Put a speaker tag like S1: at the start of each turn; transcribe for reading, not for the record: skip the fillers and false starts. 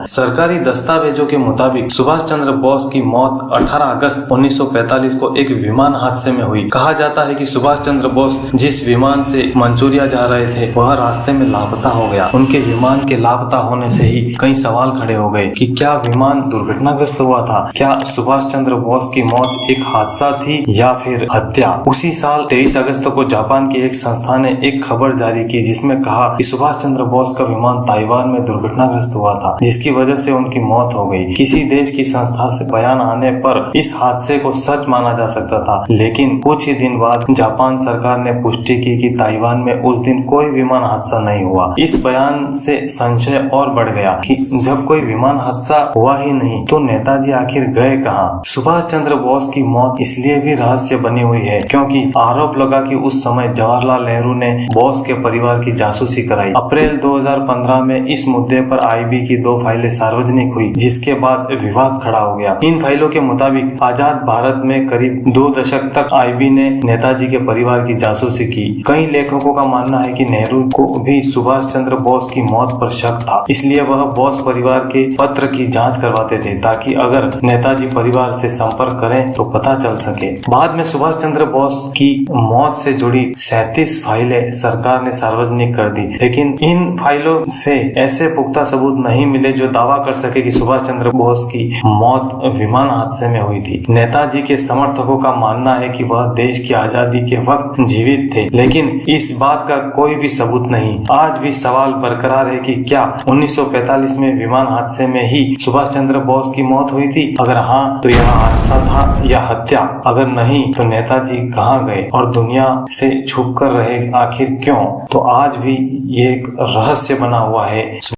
S1: सरकारी दस्तावेजों के मुताबिक सुभाष चंद्र बोस की मौत 18 अगस्त 1945 को एक विमान हादसे में हुई। कहा जाता है कि सुभाष चंद्र बोस जिस विमान से मंचूरिया जा रहे थे वह रास्ते में लापता हो गया। उनके विमान के लापता होने से ही कई सवाल खड़े हो गए कि क्या विमान दुर्घटनाग्रस्त हुआ था, क्या सुभाष चंद्र बोस की मौत एक हादसा थी या फिर हत्या। उसी साल 23 अगस्त को जापान की एक संस्था ने एक खबर जारी की जिसमें कहा कि सुभाष चंद्र बोस का विमान ताइवान में दुर्घटनाग्रस्त हुआ था, जिसकी वजह से उनकी मौत हो गई। किसी देश की संस्था से बयान आने पर इस हादसे को सच माना जा सकता था, लेकिन कुछ ही दिन बाद जापान सरकार ने पुष्टि की कि ताइवान में उस दिन कोई विमान हादसा नहीं हुआ। इस बयान से संशय और बढ़ गया कि जब कोई विमान हादसा हुआ ही नहीं तो नेताजी आखिर गए कहाँ। सुभाष चंद्र बोस की मौत इसलिए भी रहस्य बनी हुई है क्योंकि आरोप लगा कि उस समय जवाहरलाल नेहरू ने बोस के परिवार की जासूसी कराई। अप्रैल 2015 में इस मुद्दे पर आईबी की 2 फाइलें सार्वजनिक हुई, जिसके बाद विवाद खड़ा हो गया। इन फाइलों के मुताबिक आजाद भारत में करीब 2 दशक तक आईबी ने नेताजी के परिवार की जासूसी की। कई लेखकों का मानना है कि नेहरू को भी सुभाष चंद्र बोस की मौत पर शक था, इसलिए वह बोस परिवार के पत्र की जांच करवाते थे ताकि अगर नेताजी परिवार से संपर्क करें तो पता चल सके। बाद में सुभाष चंद्र बोस की मौत से जुड़ी 37 फाइलें सरकार ने सार्वजनिक कर दी, लेकिन इन फाइलों से ऐसे पुख्ता सबूत नहीं मिले जो दावा कर सके कि सुभाष चंद्र बोस की मौत विमान हादसे में हुई थी। नेताजी के समर्थकों का मानना है कि वह देश की आजादी के वक्त जीवित थे, लेकिन इस बात का कोई भी सबूत नहीं। आज भी सवाल बरकरार है कि क्या 1945 में विमान हादसे में ही सुभाष चंद्र बोस की मौत हुई थी? अगर हाँ तो यह हादसा था या हत्या? अगर नहीं तो नेताजी कहाँ गए और दुनिया से छुप कर रहे आखिर क्यों? तो आज भी ये एक रहस्य बना हुआ है।